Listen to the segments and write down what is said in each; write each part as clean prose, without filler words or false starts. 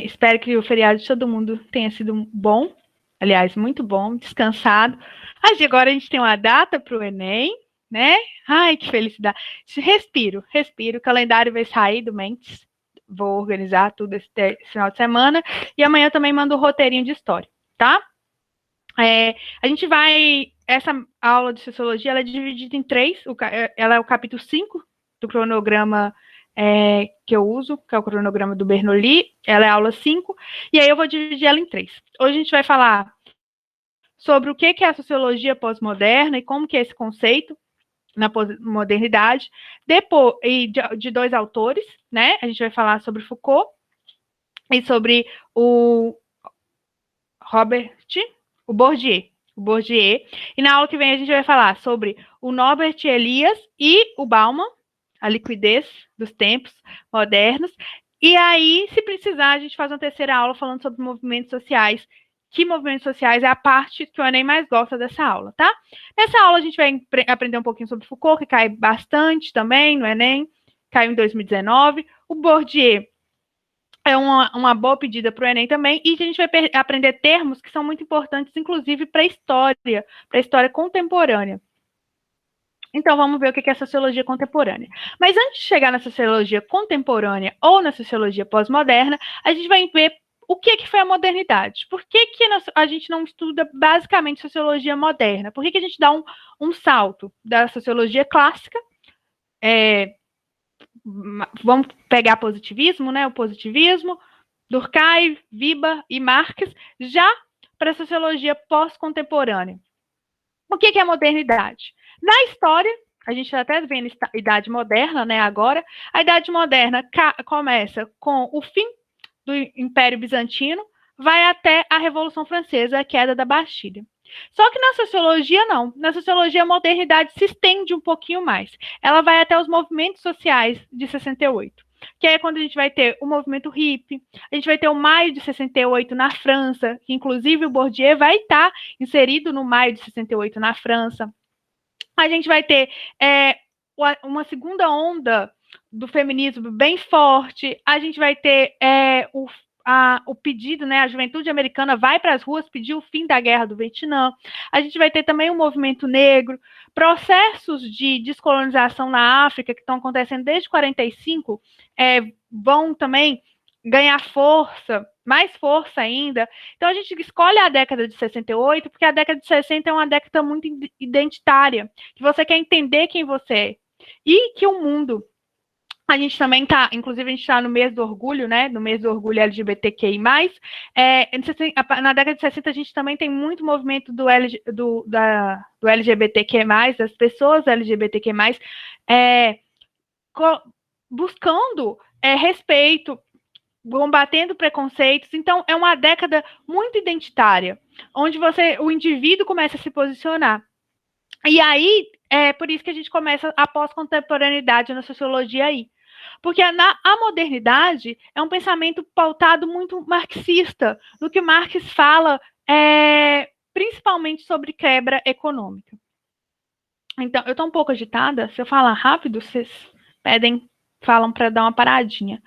Espero que o feriado de todo mundo tenha sido bom, aliás, muito bom, descansado. Agora a gente tem uma data para o Enem, né? Ai, que felicidade. Respiro. O calendário vai sair do Mendes. Vou organizar tudo esse final de semana. E amanhã também mando o roteirinho de história, tá? A gente vai. Essa aula de sociologia ela é dividida em 3. Ela é o capítulo 5 do cronograma que eu uso, que é o cronograma do Bernoulli. Ela é a aula 5. E aí eu vou dividir ela em 3. Hoje a gente vai falar sobre o que é a sociologia pós-moderna e como que é esse conceito na modernidade, depois de 2 autores, né? A gente vai falar sobre Foucault e sobre o Bourdieu. E na aula que vem a gente vai falar sobre o Norbert Elias e o Bauman, a liquidez dos tempos modernos. E aí, se precisar, a gente faz uma terceira aula falando sobre movimentos sociais. Que movimentos sociais é a parte que o Enem mais gosta dessa aula, tá? Nessa aula a gente vai aprender um pouquinho sobre Foucault, que cai bastante também no Enem, caiu em 2019. O Bourdieu é uma boa pedida para o Enem também, e a gente vai aprender termos que são muito importantes, inclusive para a história contemporânea. Então, vamos ver o que é sociologia contemporânea. Mas antes de chegar na sociologia contemporânea ou na sociologia pós-moderna, a gente vai ver o que foi a modernidade. Por que a gente não estuda basicamente sociologia moderna? Por que a gente dá um salto da sociologia clássica? Vamos pegar positivismo, né? O positivismo, Durkheim, Weber e Marx, já para a sociologia pós-contemporânea. O que é a modernidade? Na história, a gente está até vendo a Idade Moderna, né, agora, a Idade Moderna começa com o fim do Império Bizantino, vai até a Revolução Francesa, a queda da Bastilha. Só que na sociologia, não. Na sociologia, a modernidade se estende um pouquinho mais. Ela vai até os movimentos sociais de 68. Que é quando a gente vai ter o movimento hippie, a gente vai ter o maio de 68 na França, que inclusive o Bourdieu vai estar inserido no maio de 68 na França. A gente vai ter uma segunda onda do feminismo bem forte, a gente vai ter o pedido, né, a juventude americana vai para as ruas pedir o fim da guerra do Vietnã, a gente vai ter também o movimento negro, processos de descolonização na África que estão acontecendo desde 45, vão também ganhar força, mais força ainda. Então a gente escolhe a década de 68, porque a década de 60 é uma década muito identitária, que você quer entender quem você é. E que o mundo, a gente também está, inclusive a gente está no mês do orgulho, né? No mês do orgulho LGBTQI+. Na década de 60 a gente também tem muito movimento do LGBTQ+, das pessoas LGBTQ+, buscando respeito, combatendo preconceitos. Então, é uma década muito identitária, onde o indivíduo começa a se posicionar. E aí, é por isso que a gente começa a pós-contemporaneidade na sociologia aí. Porque a modernidade é um pensamento pautado muito marxista, no que Marx fala principalmente sobre quebra econômica. Então, eu estou um pouco agitada, se eu falar rápido, vocês falam para dar uma paradinha.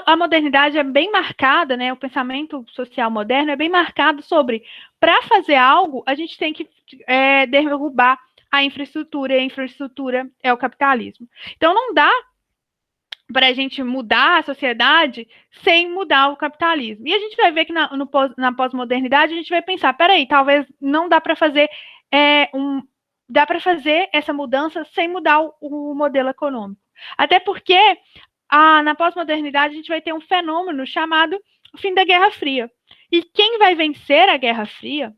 A modernidade é bem marcada, né? O pensamento social moderno é bem marcado sobre, para fazer algo, a gente tem que derrubar a infraestrutura, e a infraestrutura é o capitalismo. Então, não dá para a gente mudar a sociedade sem mudar o capitalismo. E a gente vai ver que na pós-modernidade a gente vai pensar, peraí, talvez não dá para fazer dá para fazer essa mudança sem mudar o modelo econômico. Até porque na pós-modernidade a gente vai ter um fenômeno chamado o fim da Guerra Fria. E quem vai vencer a Guerra Fria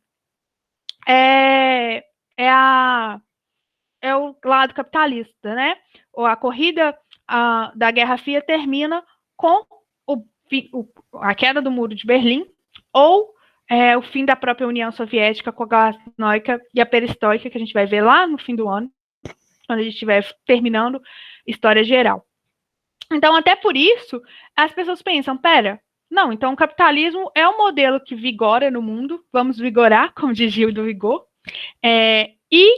é o lado capitalista, né? Ou a corrida da Guerra Fria termina com a queda do Muro de Berlim ou o fim da própria União Soviética com a glasnost e a perestroika, que a gente vai ver lá no fim do ano, quando a gente estiver terminando história geral. Então, até por isso, as pessoas pensam, pera, não, então o capitalismo é um modelo que vigora no mundo, vamos vigorar, como diz Gil do Vigor, e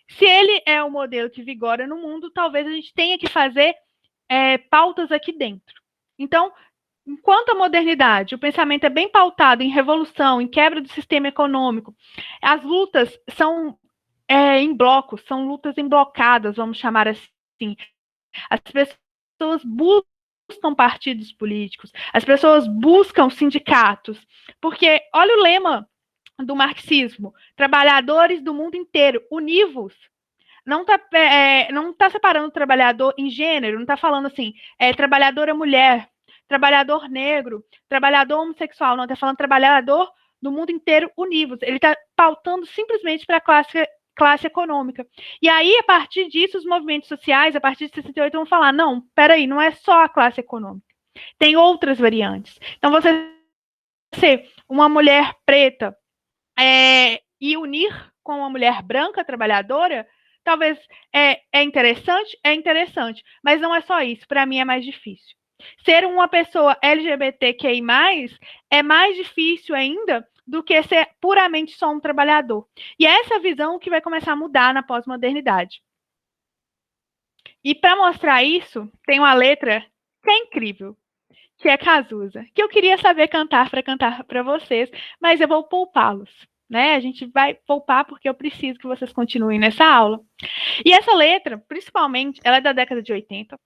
se ele é o modelo que vigora no mundo, talvez a gente tenha que fazer pautas aqui dentro. Então, enquanto a modernidade, o pensamento é bem pautado em revolução, em quebra do sistema econômico, as lutas são em blocos, são lutas emblocadas, vamos chamar assim. As pessoas buscam partidos políticos, as pessoas buscam sindicatos, porque olha o lema do marxismo: trabalhadores do mundo inteiro, univos. Não tá separando o trabalhador em gênero, não está falando assim, trabalhadora mulher, trabalhador negro, trabalhador homossexual, não, está falando trabalhador do mundo inteiro univos. Ele está pautando simplesmente para a classe econômica. E aí, a partir disso, os movimentos sociais, a partir de 68, vão falar: não, peraí, não é só a classe econômica, tem outras variantes. Então, você ser uma mulher preta e unir com uma mulher branca trabalhadora, talvez é interessante, mas não é só isso. Para mim é mais difícil. Ser uma pessoa LGBTQI+, é mais difícil ainda do que ser puramente só um trabalhador. E é essa visão que vai começar a mudar na pós-modernidade. E para mostrar isso, tem uma letra que é incrível, que é Cazuza, que eu queria saber cantar para vocês, mas eu vou poupá-los. Né? A gente vai poupar porque eu preciso que vocês continuem nessa aula. E essa letra, principalmente, ela é da década de 80,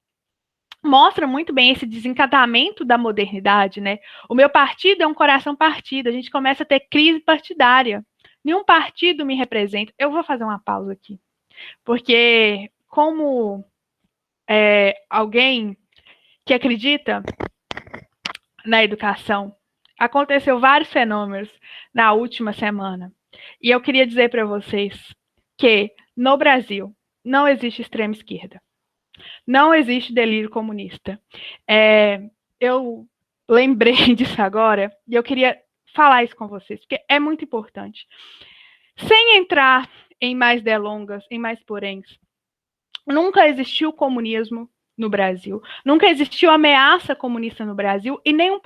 mostra muito bem esse desencantamento da modernidade, né? O meu partido é um coração partido, a gente começa a ter crise partidária. Nenhum partido me representa. Eu vou fazer uma pausa aqui, porque como alguém que acredita na educação, aconteceu vários fenômenos na última semana. E eu queria dizer para vocês que no Brasil não existe extrema esquerda. Não existe delírio comunista. Eu lembrei disso agora e eu queria falar isso com vocês, porque é muito importante. Sem entrar em mais delongas, em mais poréns, nunca existiu comunismo no Brasil. Nunca existiu ameaça comunista no Brasil e nenhum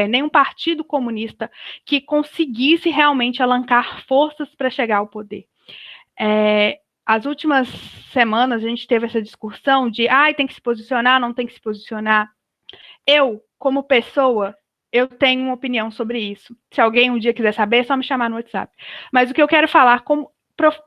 nenhum partido comunista que conseguisse realmente alancar forças para chegar ao poder. As últimas semanas a gente teve essa discussão de tem que se posicionar, não tem que se posicionar. Eu, como pessoa, eu tenho uma opinião sobre isso. Se alguém um dia quiser saber, é só me chamar no WhatsApp. Mas o que eu quero falar como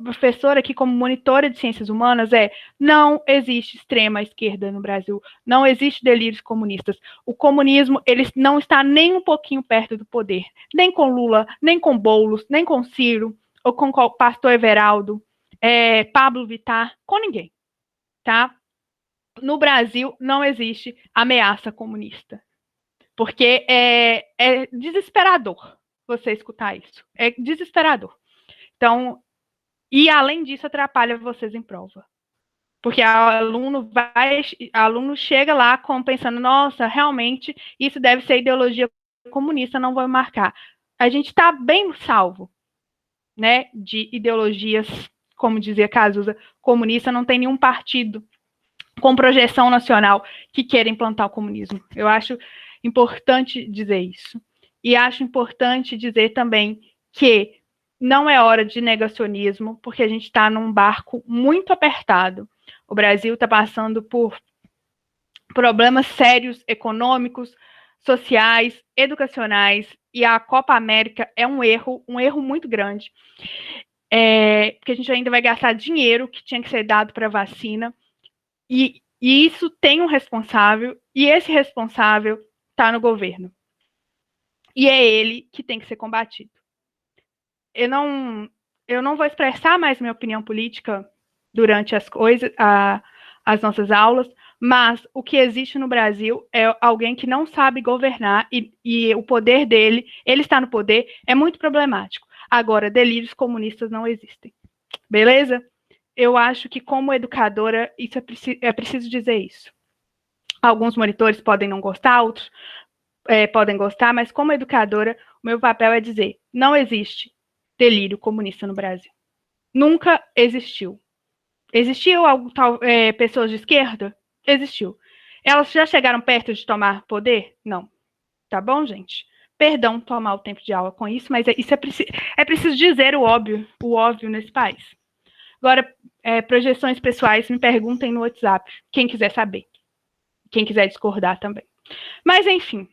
professora aqui, como monitora de ciências humanas, não existe extrema esquerda no Brasil, não existe delírios comunistas. O comunismo, ele não está nem um pouquinho perto do poder, nem com Lula, nem com Boulos, nem com Ciro, ou com o pastor Everaldo, Pablo Vittar, com ninguém, tá? No Brasil não existe ameaça comunista, porque é desesperador você escutar isso, é desesperador. Então, e além disso, atrapalha vocês em prova. Porque aluno chega lá pensando: nossa, realmente isso deve ser ideologia comunista, não vou marcar. A gente está bem salvo, né, de ideologias, como dizia Cazuza, comunista. Não tem nenhum partido com projeção nacional que queira implantar o comunismo. Eu acho importante dizer isso. E acho importante dizer também que não é hora de negacionismo, porque a gente está num barco muito apertado. O Brasil está passando por problemas sérios econômicos, sociais, educacionais, e a Copa América é um erro muito grande, porque a gente ainda vai gastar dinheiro que tinha que ser dado para vacina, e isso tem um responsável, e esse responsável está no governo. E é ele que tem que ser combatido. Eu não vou expressar mais minha opinião política durante as nossas aulas, mas o que existe no Brasil é alguém que não sabe governar e o poder dele, ele está no poder, é muito problemático. Agora, delírios comunistas não existem. Beleza? Eu acho que, como educadora, isso é preciso dizer isso. Alguns monitores podem não gostar, outros podem gostar, mas como educadora, o meu papel é dizer: não existe delírio comunista no Brasil. Nunca existiu. Existiu pessoas de esquerda? Existiu. Elas já chegaram perto de tomar poder? Não. Tá bom, gente? Perdão tomar o tempo de aula com isso, mas isso é preciso dizer o óbvio nesse país. Agora, projeções pessoais, me perguntem no WhatsApp, quem quiser saber. Quem quiser discordar também. Mas, enfim,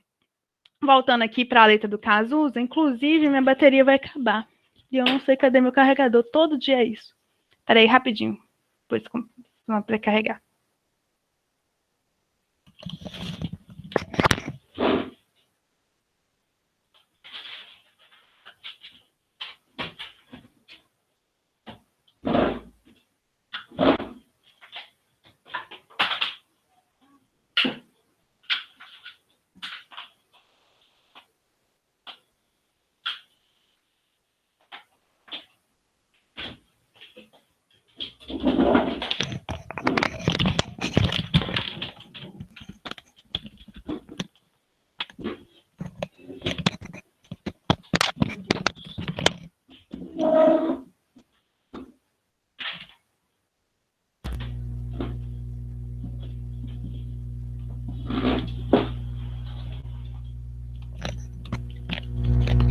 voltando aqui para a letra do Cazuza, inclusive minha bateria vai acabar. E eu não sei cadê meu carregador. Todo dia é isso. Peraí, rapidinho. Depois vamos pré-carregar.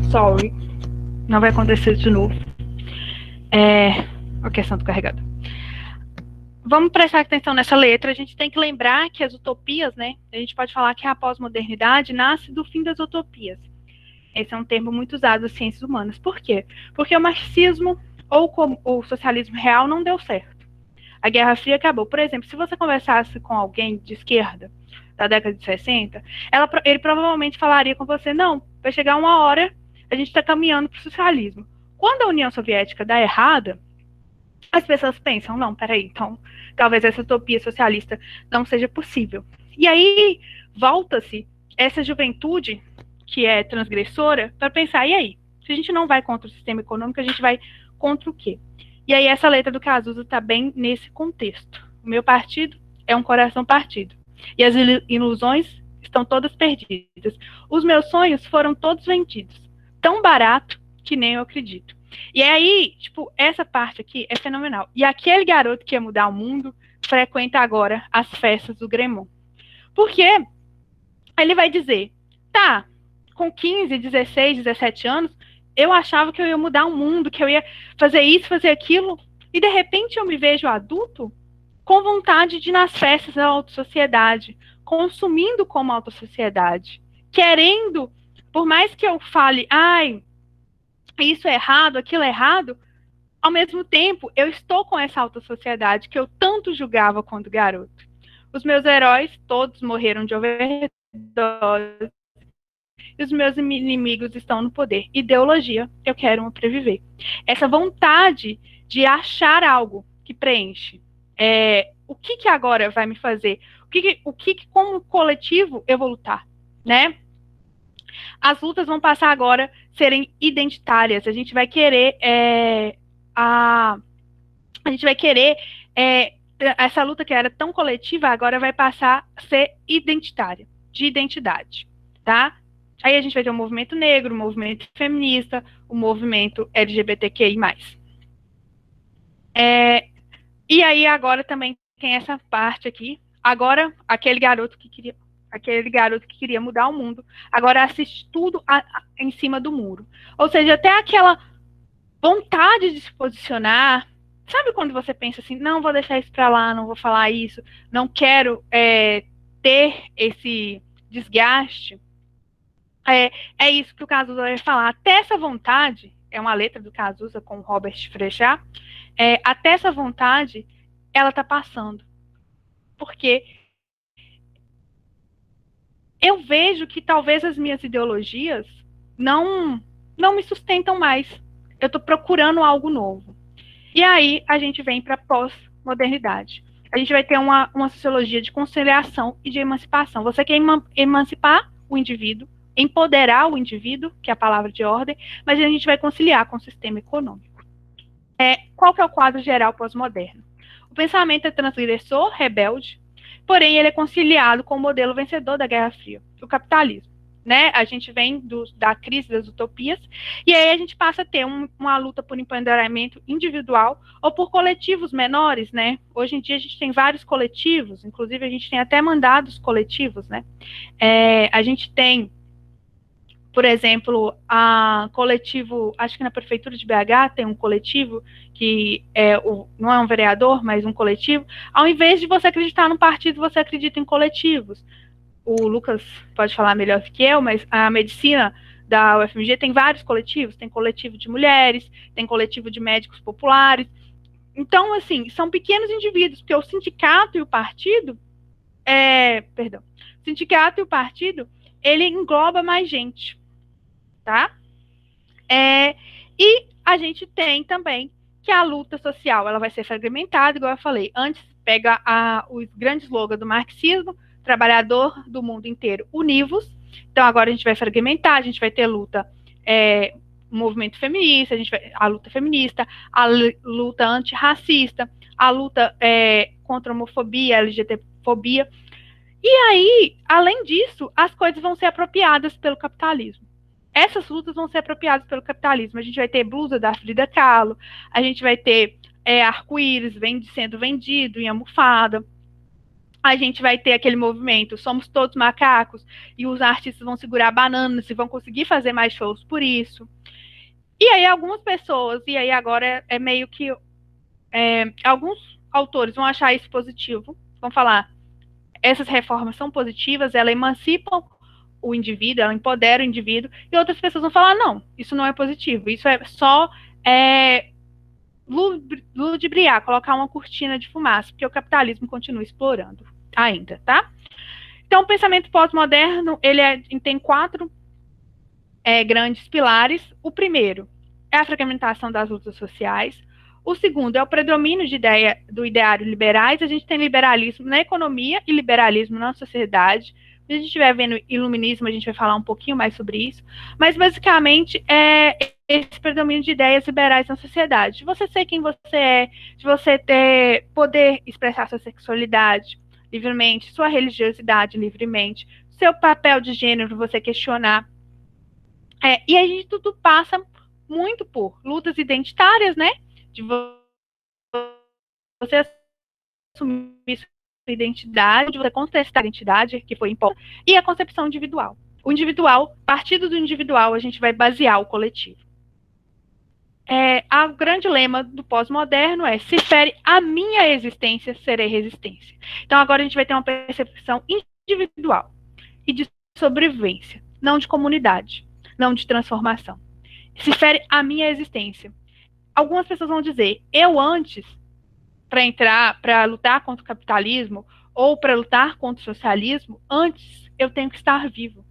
Sorry. Não vai acontecer de novo. A questão do carregador. Vamos prestar atenção nessa letra. A gente tem que lembrar que as utopias, né? A gente pode falar que a pós-modernidade nasce do fim das utopias. Esse é um termo muito usado nas ciências humanas. Por quê? Porque o marxismo ou o socialismo real não deu certo. A Guerra Fria acabou. Por exemplo, se você conversasse com alguém de esquerda da década de 60, ele provavelmente falaria com você, não, vai chegar uma hora, a gente está caminhando para o socialismo. Quando a União Soviética dá errada, as pessoas pensam, não, peraí, então talvez essa utopia socialista não seja possível. E aí volta-se essa juventude que é transgressora para pensar, e aí? Se a gente não vai contra o sistema econômico, a gente vai contra o quê? E aí essa letra do Cazuza está bem nesse contexto. O meu partido é um coração partido. E as ilusões estão todas perdidas. Os meus sonhos foram todos vendidos. Tão barato que nem eu acredito. E aí, tipo, essa parte aqui é fenomenal. E aquele garoto que ia mudar o mundo frequenta agora as festas do Grêmio. Porque ele vai dizer, tá, com 15, 16, 17 anos, eu achava que eu ia mudar o mundo, que eu ia fazer isso, fazer aquilo, e de repente eu me vejo adulto com vontade de ir nas festas da alta sociedade, consumindo como alta sociedade, querendo, por mais que eu fale, ai, isso é errado, aquilo é errado, ao mesmo tempo, eu estou com essa alta sociedade que eu tanto julgava quando garoto. Os meus heróis todos morreram de overdose. E os meus inimigos estão no poder. Ideologia, eu quero uma para viver. Essa vontade de achar algo que preenche. O que agora vai me fazer? O que como coletivo, eu vou lutar, né? As lutas vão passar agora a serem identitárias. A gente vai querer essa luta que era tão coletiva agora vai passar a ser identitária, de identidade, tá? Aí a gente vai ter o movimento negro, o movimento feminista, o movimento LGBTQI+. E aí agora também tem essa parte aqui. Agora, aquele garoto que queria mudar o mundo, agora assiste tudo em cima do muro. Ou seja, até aquela vontade de se posicionar. Sabe quando você pensa assim, não vou deixar isso para lá, não vou falar isso, não quero ter esse desgaste? É isso que o Cazuza vai falar. Até essa vontade, é uma letra do Cazuza com o Robert Frejá, até essa vontade, ela está passando. Porque eu vejo que talvez as minhas ideologias não me sustentam mais. Eu estou procurando algo novo. E aí a gente vem para a pós-modernidade. A gente vai ter uma sociologia de conciliação e de emancipação. Você quer emancipar o indivíduo, empoderar o indivíduo, que é a palavra de ordem, mas a gente vai conciliar com o sistema econômico. Qual que é o quadro geral pós-moderno? O pensamento é transgressor, rebelde, porém ele é conciliado com o modelo vencedor da Guerra Fria, o capitalismo. Né? A gente vem da crise das utopias, e aí a gente passa a ter uma luta por empoderamento individual ou por coletivos menores, né? Hoje em dia a gente tem vários coletivos, inclusive a gente tem até mandados coletivos, né? A gente tem, por exemplo, a coletivo, acho que na prefeitura de BH tem um coletivo que não é um vereador, mas um coletivo. Ao invés de você acreditar num partido, você acredita em coletivos. o Lucas pode falar melhor do que eu, mas a medicina da UFMG tem vários coletivos, tem coletivo de mulheres, tem coletivo de médicos populares. Então, assim, são pequenos indivíduos, porque o sindicato e o partido, o sindicato e o partido, ele engloba mais gente, tá? E a gente tem também que a luta social, ela vai ser fragmentada, igual eu falei. Antes, pega o grande slogan do marxismo, trabalhador do mundo inteiro, univos. Então, agora a gente vai fragmentar, a gente vai ter luta, movimento feminista, a luta feminista, a luta antirracista, a luta contra a homofobia, LGBTfobia. E aí, além disso, as coisas vão ser apropriadas pelo capitalismo. Essas lutas vão ser apropriadas pelo capitalismo. A gente vai ter blusa da Frida Kahlo, a gente vai ter arco-íris sendo vendido em almofada, a gente vai ter aquele movimento Somos Todos Macacos, e os artistas vão segurar bananas e vão conseguir fazer mais shows por isso. E aí algumas pessoas, e aí agora é meio que alguns autores vão achar isso positivo, vão falar, essas reformas são positivas, elas emancipam o indivíduo, ela empodera o indivíduo, e outras pessoas vão falar, não, isso não é positivo, isso é só ludibriar, colocar uma cortina de fumaça, porque o capitalismo continua explorando ainda, tá? Então, o pensamento pós-moderno, ele tem 4 grandes pilares. O primeiro é a fragmentação das lutas sociais. O segundo é o predomínio do ideário liberais. A gente tem liberalismo na economia e liberalismo na sociedade. Se a gente estiver vendo iluminismo, a gente vai falar um pouquinho mais sobre isso. Mas, basicamente, é esse predomínio de ideias liberais na sociedade. De você ser quem você é, de você poder expressar sua sexualidade livremente, sua religiosidade livremente, seu papel de gênero, você questionar. E a gente tudo passa muito por lutas identitárias, né? De você assumir sua identidade, de você contestar a identidade que foi imposta, e a concepção individual. O individual, partindo do individual, a gente vai basear o coletivo. O grande lema do pós-moderno é: se fere a minha existência, serei resistência. Então, agora a gente vai ter uma percepção individual e de sobrevivência, não de comunidade, não de transformação. Se fere a minha existência. Algumas pessoas vão dizer, eu antes, para lutar contra o capitalismo ou para lutar contra o socialismo, antes eu tenho que estar vivo.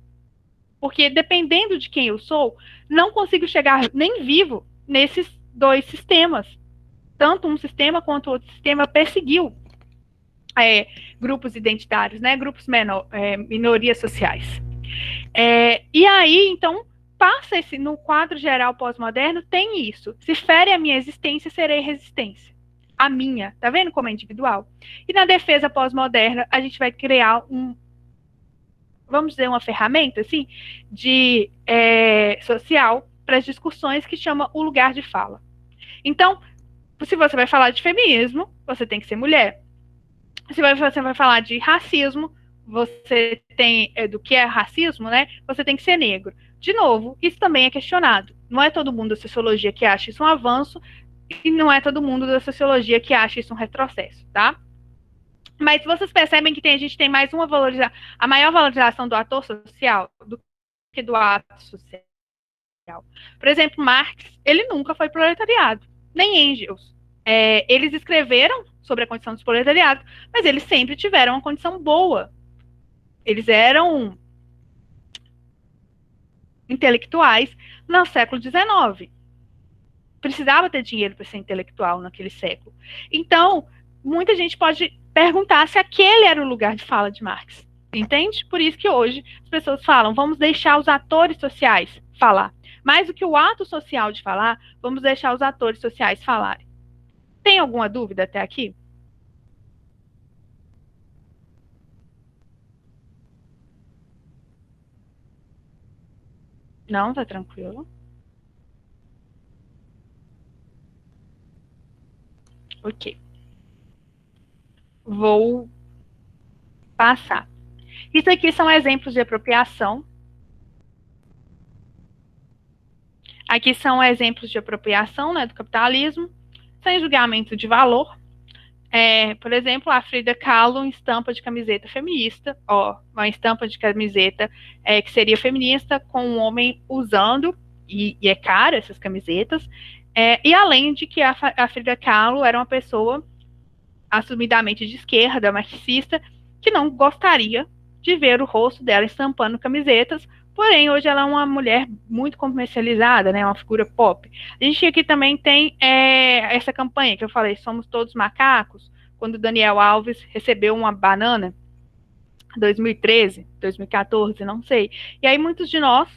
Porque dependendo de quem eu sou, não consigo chegar nem vivo nesses 2 sistemas. Tanto um sistema quanto outro sistema perseguiu grupos identitários, né? Grupos minorias sociais. E aí, então, passa no quadro geral pós-moderno, tem isso. Se fere a minha existência, serei resistência. A minha, tá vendo como é individual? E na defesa pós-moderna, a gente vai criar vamos dizer, uma ferramenta, assim, de social para as discussões que chama o lugar de fala. Então, se você vai falar de feminismo, você tem que ser mulher. Se você vai falar de racismo, você tem do que é racismo, né? Você tem que ser negro. De novo, isso também é questionado. Não é todo mundo da sociologia que acha isso um avanço e não é todo mundo da sociologia que acha isso um retrocesso, tá? Mas vocês percebem que a gente tem mais uma valorização, a maior valorização do ator social do que do ato social. Por exemplo, Marx, ele nunca foi proletariado, nem Engels. Eles escreveram sobre a condição dos proletariados, mas eles sempre tiveram uma condição boa. Eles eram intelectuais no século XIX. Precisava ter dinheiro para ser intelectual naquele século. Então, muita gente pode perguntar se aquele era o lugar de fala de Marx. Entende? Por isso que hoje as pessoas falam, vamos deixar os atores sociais falar. Mais do que o ato social de falar, vamos deixar os atores sociais falarem. Tem alguma dúvida até aqui? Não, tá tranquilo. Ok. Vou passar. Isso aqui são exemplos de apropriação. Aqui são exemplos de apropriação, né, do capitalismo, sem julgamento de valor. Por exemplo, a Frida Kahlo em estampa de camiseta feminista, uma estampa de camiseta que seria feminista, com um homem usando, e é cara essas camisetas, e além de que a Frida Kahlo era uma pessoa assumidamente de esquerda, marxista, que não gostaria de ver o rosto dela estampando camisetas, porém hoje ela é uma mulher muito comercializada, né, uma figura pop. A gente aqui também tem essa campanha que eu falei, Somos Todos Macacos, quando Daniel Alves recebeu uma banana, 2013, 2014, não sei. E aí muitos de nós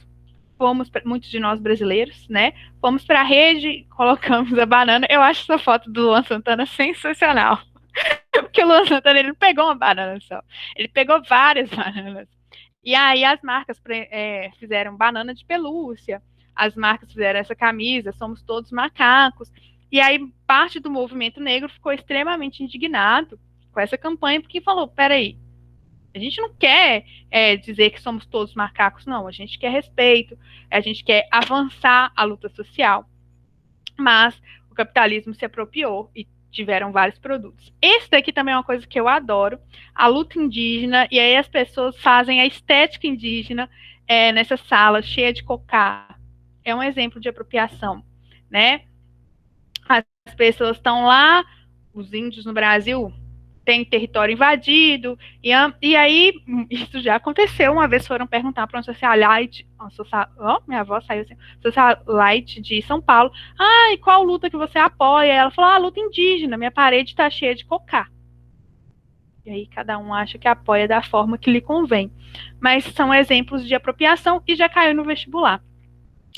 brasileiros, né, fomos para a rede, colocamos a banana. Eu acho essa foto do Luan Santana sensacional. Porque o Luan Santana, ele não pegou uma banana só. Ele pegou várias bananas. E aí as marcas fizeram banana de pelúcia, as marcas fizeram essa camisa, Somos Todos Macacos. E aí parte do movimento negro ficou extremamente indignado com essa campanha, porque falou, peraí, a gente não quer dizer que somos todos macacos, não. A gente quer respeito, a gente quer avançar a luta social. Mas o capitalismo se apropriou e tiveram vários produtos. Esse daqui também é uma coisa que eu adoro, a luta indígena, e aí as pessoas fazem a estética indígena nessa sala cheia de cocá. É um exemplo de apropriação, né? As pessoas estão lá, os índios no Brasil têm território invadido, e aí isso já aconteceu. Uma vez foram perguntar para uma socialite, minha avó saiu assim, socialite de São Paulo, e qual luta que você apoia? Ela falou, a luta indígena, minha parede está cheia de cocá. E aí cada um acha que apoia da forma que lhe convém. Mas são exemplos de apropriação e já caiu no vestibular.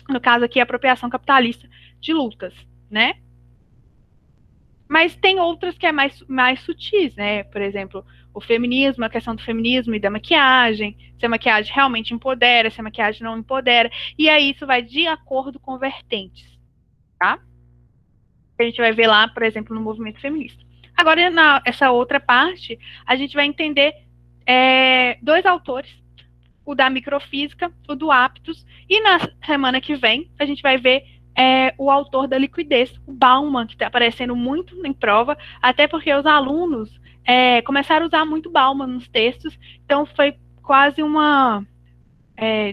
No caso aqui, apropriação capitalista de lutas, né? Mas tem outras que é mais sutis, né? Por exemplo, o feminismo, a questão do feminismo e da maquiagem, se a maquiagem realmente empodera, se a maquiagem não empodera. E aí isso vai de acordo com vertentes, tá? A gente vai ver lá, por exemplo, no movimento feminista. Agora, nessa outra parte, a gente vai entender dois autores, o da microfísica, o do Aptos, e na semana que vem a gente vai ver o autor da liquidez, o Bauman, que está aparecendo muito em prova, até porque os alunos começaram a usar muito Bauman nos textos, então foi quase uma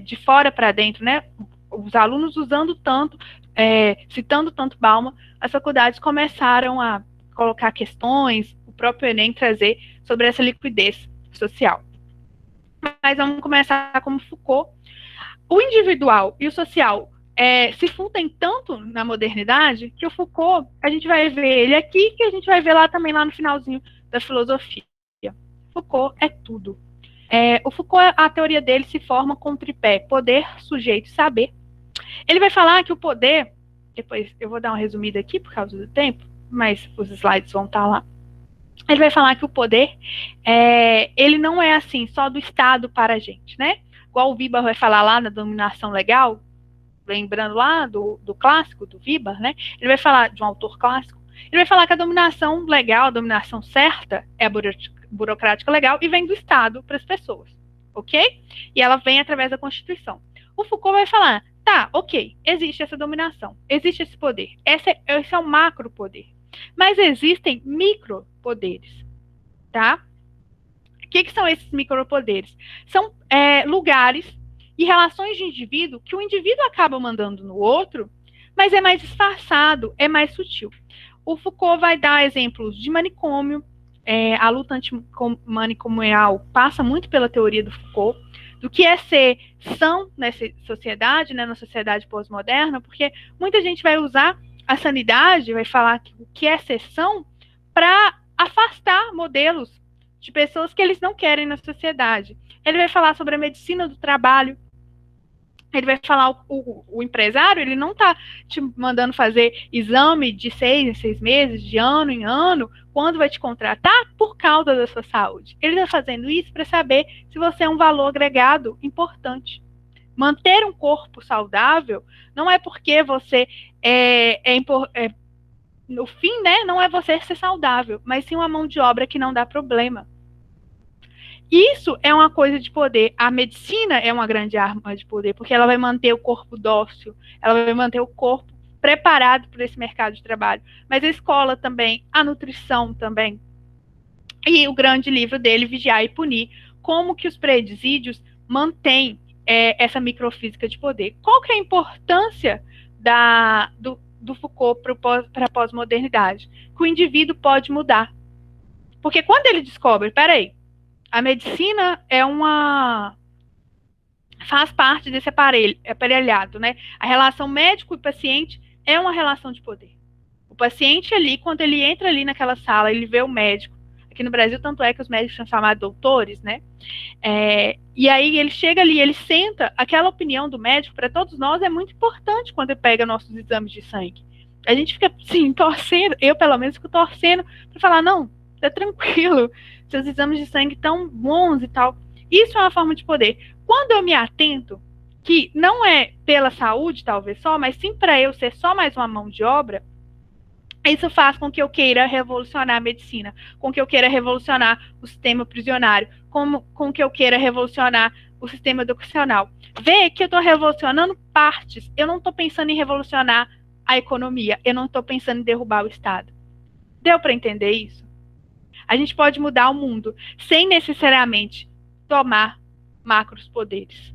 de fora para dentro, né? Os alunos usando tanto, citando tanto Bauman, as faculdades começaram a colocar questões, o próprio Enem trazer sobre essa liquidez social. Mas vamos começar como Foucault. O individual e o social se fundem tanto na modernidade que o Foucault, a gente vai ver ele aqui, que a gente vai ver lá também, lá no finalzinho da filosofia. Foucault é tudo. O Foucault, a teoria dele se forma com o tripé poder, sujeito e saber. Ele vai falar que o poder, depois eu vou dar uma resumida aqui por causa do tempo, mas os slides vão estar lá. Ele vai falar que o poder, ele não é assim, só do Estado para a gente, né? Igual o Weber vai falar lá na dominação legal, lembrando lá do clássico, do Weber, né? Ele vai falar de um autor clássico, ele vai falar que a dominação legal, a dominação certa, é a burocrática legal e vem do Estado para as pessoas, ok? E ela vem através da Constituição. O Foucault vai falar, tá, ok, existe essa dominação, existe esse poder, esse é o macro poder, mas existem micropoderes, tá? O que são esses micropoderes? São lugares e relações de indivíduo que o indivíduo acaba mandando no outro, mas é mais disfarçado, é mais sutil. O Foucault vai dar exemplos de manicômio, a luta antimanicomial passa muito pela teoria do Foucault, do que é ser são nessa sociedade, né, na sociedade pós-moderna, porque muita gente vai usar a sanidade, vai falar o que é ser são, para afastar modelos de pessoas que eles não querem na sociedade. Ele vai falar sobre a medicina do trabalho, ele vai falar o empresário, ele não está te mandando fazer exame de 6 em 6 meses, de ano em ano, quando vai te contratar, por causa da sua saúde. Ele está fazendo isso para saber se você é um valor agregado importante. Manter um corpo saudável não é porque você no fim, né, não é você ser saudável, mas sim uma mão de obra que não dá problema. Isso é uma coisa de poder. A medicina é uma grande arma de poder, porque ela vai manter o corpo dócil, ela vai manter o corpo preparado para esse mercado de trabalho. Mas a escola também, a nutrição também, E o grande livro dele, Vigiar e Punir, como que os presídios mantêm essa microfísica de poder. Qual que é a importância do Foucault para a pós-modernidade? Que o indivíduo pode mudar. Porque quando ele descobre, peraí, a medicina faz parte desse aparelhado, né? A relação médico e paciente é uma relação de poder. O paciente ali, quando ele entra ali naquela sala, ele vê o médico. Aqui no Brasil, tanto é que os médicos são chamados doutores, né? E aí ele chega ali, ele senta, aquela opinião do médico, para todos nós, é muito importante quando ele pega nossos exames de sangue. A gente fica, assim, torcendo, eu pelo menos fico torcendo, para falar, não, tá tranquilo, seus exames de sangue estão bons e tal. Isso é uma forma de poder. Quando eu me atento, que não é pela saúde, talvez só, mas sim para eu ser só mais uma mão de obra, isso faz com que eu queira revolucionar a medicina, com que eu queira revolucionar o sistema prisionário, com que eu queira revolucionar o sistema educacional. Vê que eu estou revolucionando partes, eu não estou pensando em revolucionar a economia, eu não estou pensando em derrubar o Estado. Deu para entender isso? A gente pode mudar o mundo sem necessariamente tomar macros poderes.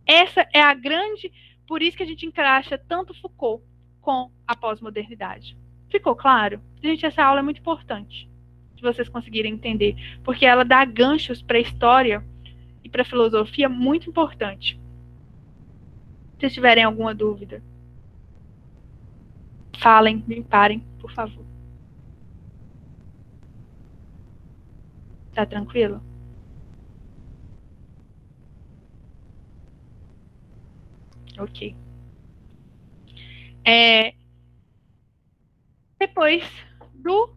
Essa é a grande... Por isso que a gente encaixa tanto Foucault com a pós-modernidade. Ficou claro? Gente, essa aula é muito importante, se vocês conseguirem entender, porque ela dá ganchos para a história e para a filosofia muito importante. Se vocês tiverem alguma dúvida, falem, me parem, por favor. Tá tranquilo? Ok. Depois do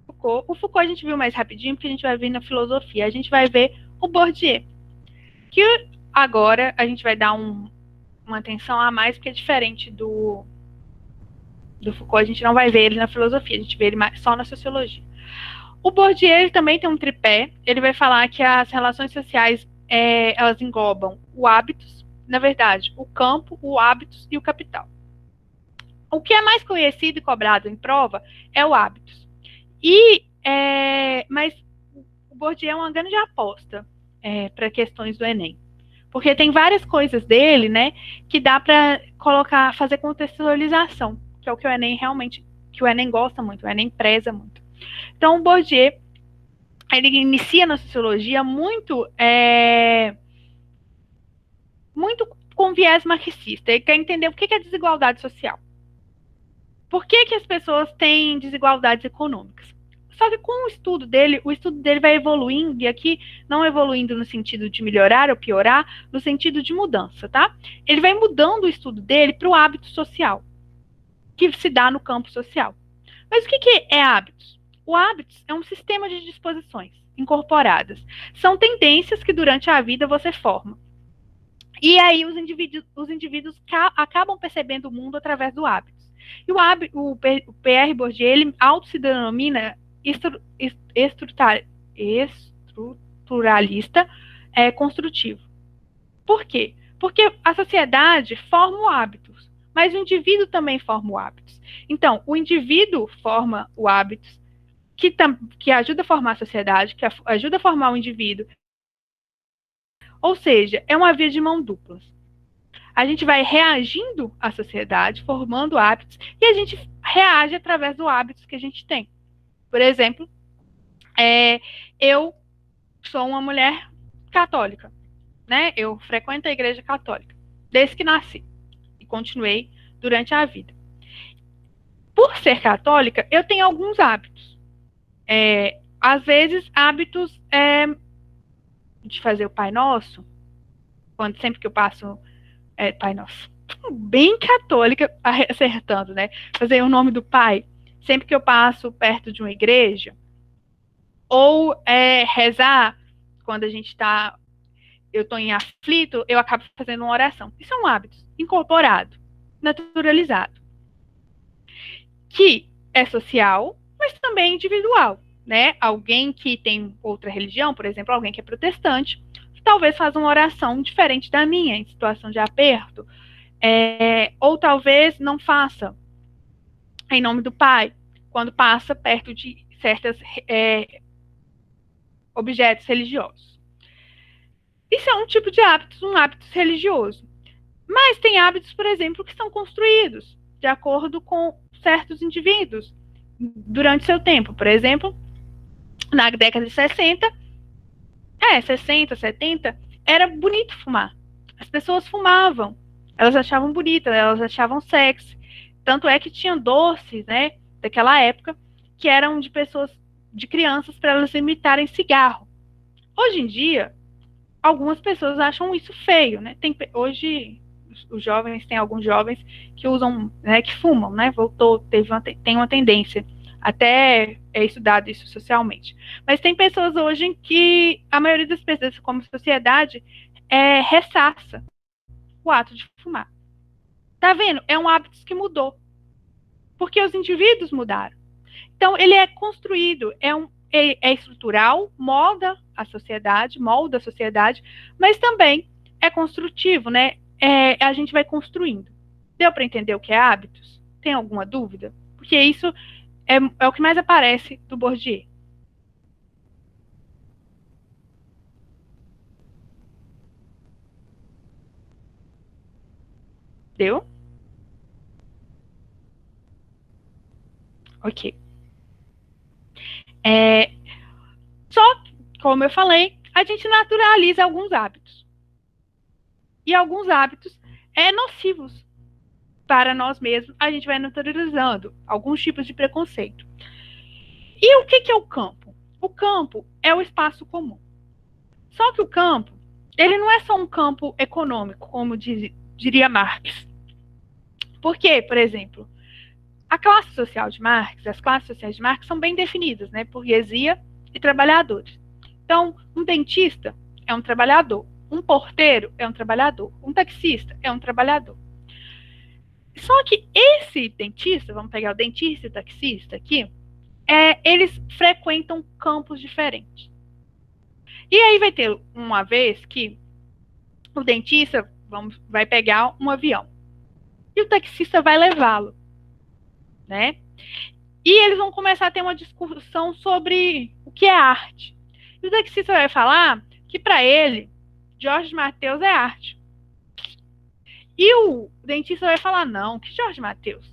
Foucault, o Foucault a gente viu mais rapidinho, porque a gente vai ver na filosofia. A gente vai ver o Bourdieu, que agora a gente vai dar uma atenção a mais, porque é diferente do Foucault, a gente não vai ver ele na filosofia, a gente vê ele só na sociologia. O Bourdieu ele também tem um tripé, ele vai falar que as relações sociais elas englobam o hábitos, na verdade, o campo, o hábitos e o capital. O que é mais conhecido e cobrado em prova é o hábitos. Mas o Bourdieu é uma grande aposta para questões do Enem. Porque tem várias coisas dele, né, que dá para fazer contextualização, que é o que o Enem realmente, que o Enem gosta muito, o Enem preza muito. Então, o Bourdieu, ele inicia na sociologia muito com viés marxista. Ele quer entender o que é desigualdade social. Por que as pessoas têm desigualdades econômicas? Só que com o estudo dele vai evoluindo, e aqui não evoluindo no sentido de melhorar ou piorar, no sentido de mudança, tá? Ele vai mudando o estudo dele para o hábito social, que se dá no campo social. Mas o que é hábitos? O hábitos é um sistema de disposições incorporadas. São tendências que durante a vida você forma. E aí os indivíduos acabam percebendo o mundo através do hábitos. E o Pierre Bourdieu, ele auto se denomina estruturalista construtivo. Por quê? Porque a sociedade forma hábitos, mas o indivíduo também forma hábitos. Então, o indivíduo forma o hábitos que ajuda a formar a sociedade, que ajuda a formar o indivíduo. Ou seja, é uma via de mão dupla. A gente vai reagindo à sociedade, formando hábitos, e a gente reage através dos hábitos que a gente tem. Por exemplo, eu sou uma mulher católica, né? Eu frequento a igreja católica desde que nasci e continuei durante a vida. Por ser católica, eu tenho alguns hábitos. Às vezes, hábitos de fazer o Pai Nosso, sempre que eu passo Pai Nosso, bem católica, acertando, né? Fazer o nome do Pai sempre que eu passo perto de uma igreja, ou rezar quando eu estou em aflito, eu acabo fazendo uma oração. Isso é um hábito incorporado, naturalizado, que é social, mas também individual, né? Alguém que tem outra religião, por exemplo, alguém que é protestante, talvez faça uma oração diferente da minha, em situação de aperto, ou talvez não faça em nome do Pai, quando passa perto de certas objetos religiosos. Isso é um tipo de hábitos, um hábito religioso. Mas tem hábitos, por exemplo, que são construídos de acordo com certos indivíduos durante seu tempo. Por exemplo, na década de 60, 60, 70, era bonito fumar. As pessoas fumavam. Elas achavam bonito, elas achavam sexy. Tanto é que tinham doces, né, daquela época, que eram de pessoas, de crianças, para elas imitarem cigarro. Hoje em dia, algumas pessoas acham isso feio, né? Hoje os jovens, tem alguns jovens que usam, né, que fumam, né? Tem uma tendência. Até é estudado isso socialmente. Mas tem pessoas hoje em que a maioria das pessoas, como sociedade, ressaça o ato de fumar. Tá vendo? É um hábito que mudou. Porque os indivíduos mudaram. Então, ele é construído, é estrutural, molda a sociedade, mas também é construtivo, né? A gente vai construindo. Deu para entender o que é hábitos? Tem alguma dúvida? Porque isso é o que mais aparece do Bourdieu. Deu? Ok. Só, como eu falei, a gente naturaliza alguns hábitos. E alguns hábitos nocivos para nós mesmos, a gente vai naturalizando alguns tipos de preconceito. E o que é o campo? O campo é o espaço comum. Só que o campo, ele não é só um campo econômico, como diria Marx. Por quê? Por exemplo, a classe social de Marx, as classes sociais de Marx são bem definidas, né? Burguesia e trabalhadores. Então, um dentista é um trabalhador, um porteiro é um trabalhador, um taxista é um trabalhador. Só que esse dentista, vamos pegar o dentista e o taxista aqui, eles frequentam campos diferentes. E aí vai ter uma vez que o dentista vai pegar um avião e o taxista vai levá-lo, né? E eles vão começar a ter uma discussão sobre o que é arte. E o taxista vai falar que para ele Jorge Mateus é arte. E o dentista vai falar não, que Jorge Mateus?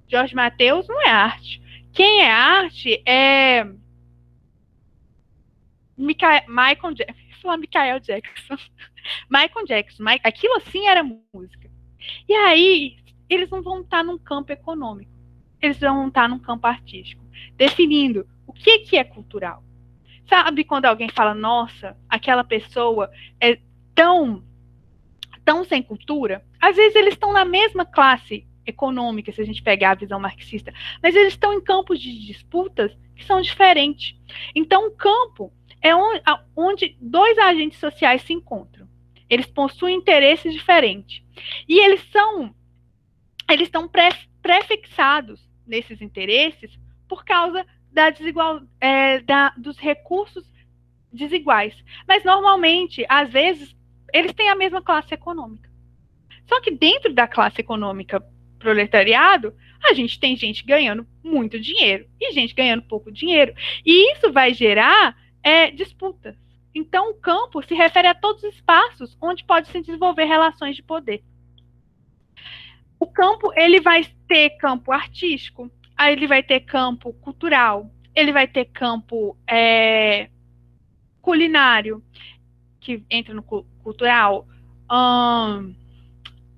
Jorge Mateus não é arte. Quem é arte é Michael Jackson. Michael Jackson. Aquilo assim era música. E aí, eles não vão estar num campo econômico. Eles vão estar num campo artístico. Definindo o que é cultural. Sabe quando alguém fala, nossa, aquela pessoa é tão sem cultura? Às vezes eles estão na mesma classe econômica, se a gente pegar a visão marxista, mas eles estão em campos de disputas que são diferentes. Então, o campo é onde dois agentes sociais se encontram. Eles possuem interesses diferentes. E eles estão prefixados nesses interesses por causa dos recursos desiguais. Mas, normalmente, às vezes, eles têm a mesma classe econômica. Só que dentro da classe econômica proletariado, a gente tem gente ganhando muito dinheiro e gente ganhando pouco dinheiro. E isso vai gerar disputas. Então, o campo se refere a todos os espaços onde pode se desenvolver relações de poder. O campo, ele vai ter campo artístico, aí ele vai ter campo cultural, ele vai ter campo culinário, que entra no cultural,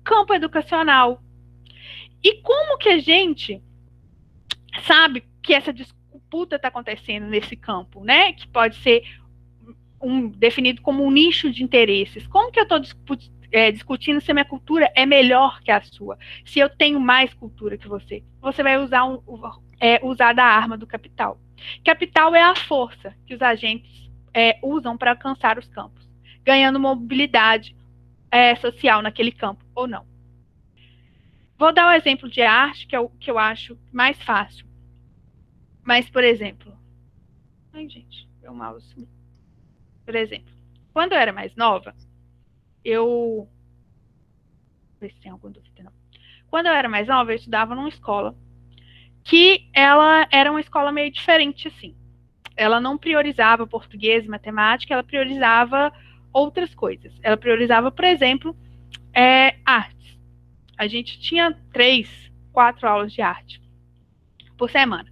campo educacional. E como que a gente sabe que essa disputa está acontecendo nesse campo, né? Que pode ser definido como um nicho de interesses. Como que eu estou discutindo se a minha cultura é melhor que a sua? Se eu tenho mais cultura que você? Você vai usar da arma do capital. Capital é a força que os agentes usam para alcançar os campos, ganhando mobilidade social naquele campo, ou não. Vou dar um exemplo de arte, que é o que eu acho mais fácil. Mas, por exemplo... Ai, gente, meu mouse. Por exemplo, quando eu era mais nova, eu... Não sei se tem alguma dúvida, não. Quando eu era mais nova, eu estudava numa escola que ela era uma escola meio diferente, assim. ela não priorizava português e matemática, ela priorizava outras coisas. Ela priorizava, por exemplo, artes. A gente tinha 3, 4 aulas de arte por semana.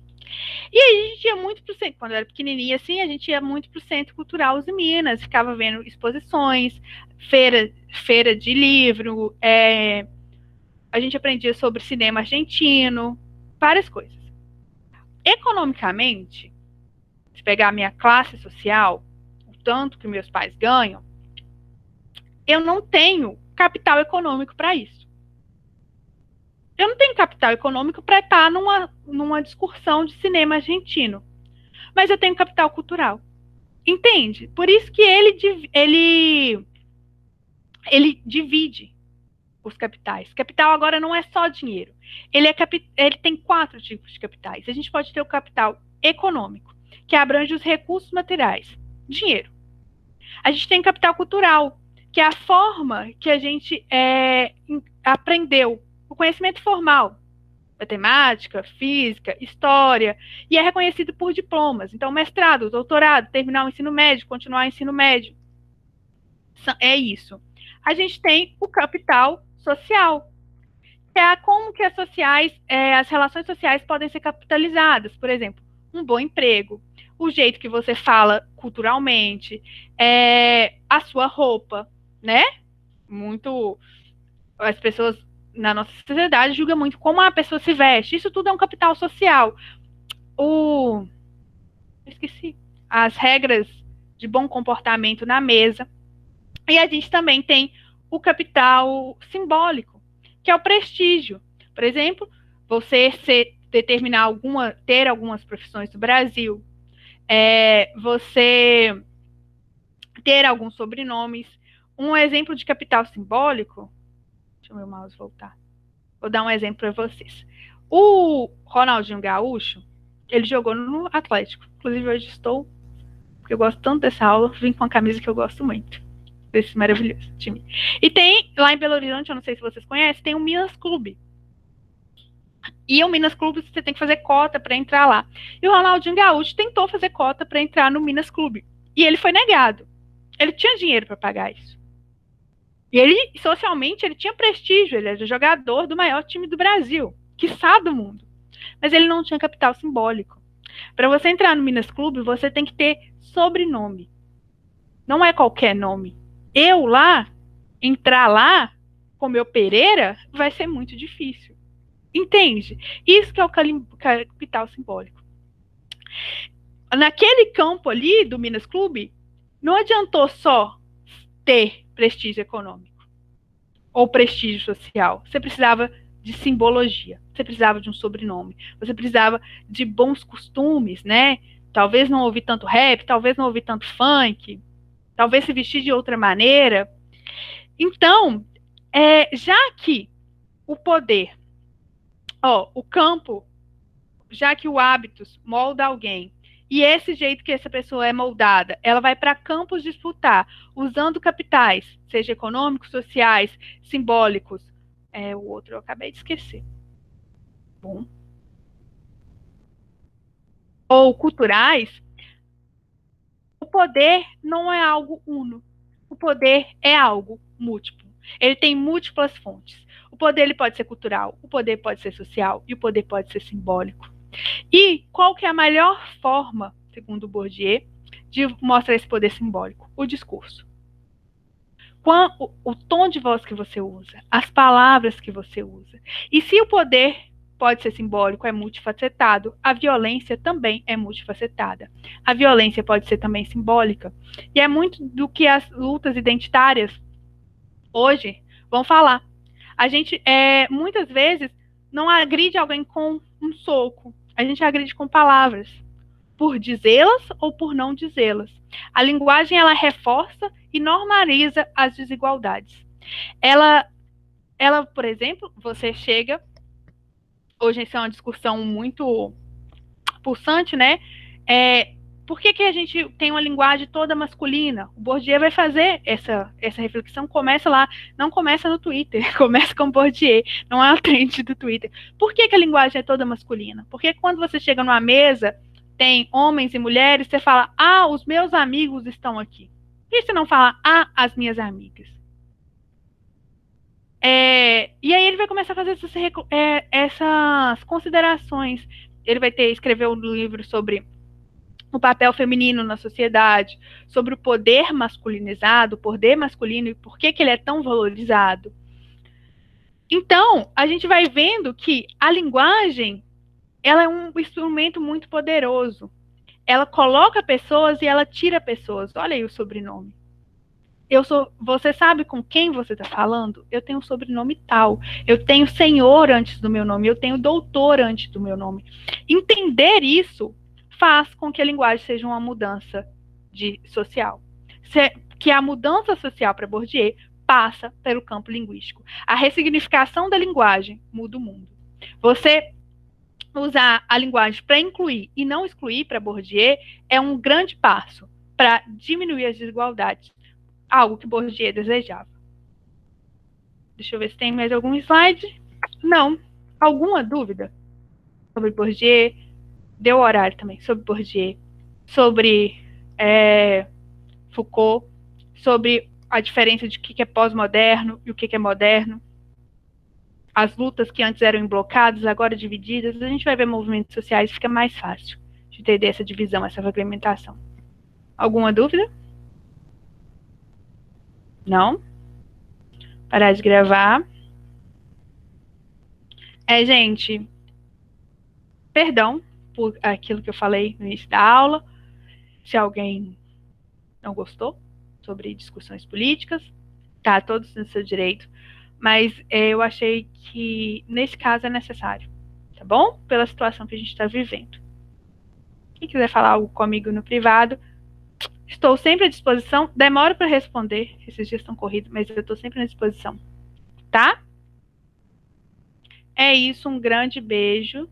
E aí a gente ia muito pro centro, quando eu era pequenininha assim, a gente ia muito pro Centro Cultural Uzi Minas, ficava vendo exposições, feira de livro, a gente aprendia sobre cinema argentino, várias coisas. Economicamente, se pegar a minha classe social, o tanto que meus pais ganham, eu não tenho capital econômico para isso. Eu não tenho capital econômico para estar numa discussão de cinema argentino, mas eu tenho capital cultural. Entende? Por isso que ele divide os capitais. Capital agora não é só dinheiro. Ele tem 4 tipos de capitais. A gente pode ter o capital econômico, que abrange os recursos materiais, dinheiro. A gente tem capital cultural, que é a forma que a gente aprendeu, o conhecimento formal, matemática, física, história, e é reconhecido por diplomas. Então, mestrado, doutorado, terminar o ensino médio, continuar o ensino médio. É isso. A gente tem o capital social, que é como que as relações sociais podem ser capitalizadas. Por exemplo, um bom emprego, o jeito que você fala culturalmente, a sua roupa, né? As pessoas na nossa sociedade julgam muito como a pessoa se veste. Isso tudo é um capital social. Esqueci. As regras de bom comportamento na mesa. E a gente também tem o simbólico, que é o prestígio. Por exemplo, você ter algumas profissões do Brasil, você ter alguns sobrenomes. Um exemplo de capital simbólico, deixa o meu mouse voltar. Vou dar um exemplo para vocês. O Ronaldinho Gaúcho, ele jogou no Atlético. Inclusive, hoje estou, porque eu gosto tanto dessa aula, vim com a camisa que eu gosto muito desse maravilhoso time. E tem, lá em Belo Horizonte, eu não sei se vocês conhecem, tem o Minas Clube. E o Minas Clube, você tem que fazer cota para entrar lá. E o Ronaldinho Gaúcho tentou fazer cota para entrar no Minas Clube. E ele foi negado. Ele tinha dinheiro para pagar isso. E ele, socialmente, ele tinha prestígio. Ele era jogador do maior time do Brasil, quiçá do mundo. Mas ele não tinha capital simbólico. Para você entrar no Minas Clube, você tem que ter sobrenome. Não é qualquer nome. Eu lá, entrar lá com meu Pereira, vai ser muito difícil. Entende? Isso que é o capital simbólico. Naquele campo ali do Minas Clube, não adiantou só ter prestígio econômico ou prestígio social. Você precisava de simbologia, você precisava de um sobrenome, você precisava de bons costumes, né? Talvez não ouvir tanto rap, talvez não ouvir tanto funk, talvez se vestir de outra maneira. Então, já que o poder, o campo, já que o hábitos molda alguém, e esse jeito que essa pessoa é moldada, ela vai para campos disputar, usando capitais, seja econômicos, sociais, simbólicos. O outro eu acabei de esquecer. Bom. Ou culturais. O poder não é algo uno. O poder é algo múltiplo. Ele tem múltiplas fontes. O poder ele pode ser cultural, o poder pode ser social e o poder pode ser simbólico. E qual que é a melhor forma, segundo Bourdieu, de mostrar esse poder simbólico? O discurso. O tom de voz que você usa, as palavras que você usa. E se o poder pode ser simbólico, é multifacetado, a violência também é multifacetada. A violência pode ser também simbólica. E é muito do que as lutas identitárias hoje vão falar. A gente, muitas vezes, não agride alguém com um soco. A gente agride com palavras, por dizê-las ou por não dizê-las. A linguagem, ela reforça e normaliza as desigualdades. Ela, por exemplo, você chega... Hoje essa é uma discussão muito pulsante, né? Por que a gente tem uma linguagem toda masculina? O Bourdieu vai fazer essa reflexão, começa lá, não começa no Twitter, começa com o Bourdieu, não é uma trend do Twitter. Por que a linguagem é toda masculina? Porque quando você chega numa mesa, tem homens e mulheres, você fala, ah, os meus amigos estão aqui. Por que você não fala, ah, as minhas amigas? E aí ele vai começar a fazer essas considerações. Ele vai escrever um livro sobre o papel feminino na sociedade, sobre o poder masculinizado, o poder masculino e por que ele é tão valorizado. Então, a gente vai vendo que a linguagem, ela é um instrumento muito poderoso. Ela coloca pessoas e ela tira pessoas. Olha aí o sobrenome. Você sabe com quem você está falando? Eu tenho um sobrenome tal. Eu tenho senhor antes do meu nome. Eu tenho doutor antes do meu nome. Entender isso faz com que a linguagem seja uma mudança social. Que a mudança social para Bourdieu passa pelo campo linguístico. A ressignificação da linguagem muda o mundo. Você usar a linguagem para incluir e não excluir para Bourdieu é um grande passo para diminuir as desigualdades. Algo que Bourdieu desejava. Deixa eu ver se tem mais algum slide. Não. Alguma dúvida sobre Bourdieu? Deu horário também. Sobre Bourdieu. Sobre Foucault. Sobre a diferença de o que é pós-moderno e o que é moderno. As lutas que antes eram blocadas, agora divididas. A gente vai ver movimentos sociais, fica mais fácil de entender essa divisão, essa fragmentação. Alguma dúvida? Não? Parar de gravar. Gente, perdão por aquilo que eu falei no início da aula, se alguém não gostou sobre discussões políticas, tá todos no seu direito, mas eu achei que nesse caso é necessário, tá bom? Pela situação que a gente está vivendo. Quem quiser falar algo comigo no privado, estou sempre à disposição. Demoro para responder, esses dias estão corridos, mas eu estou sempre à disposição, tá? É isso, um grande beijo.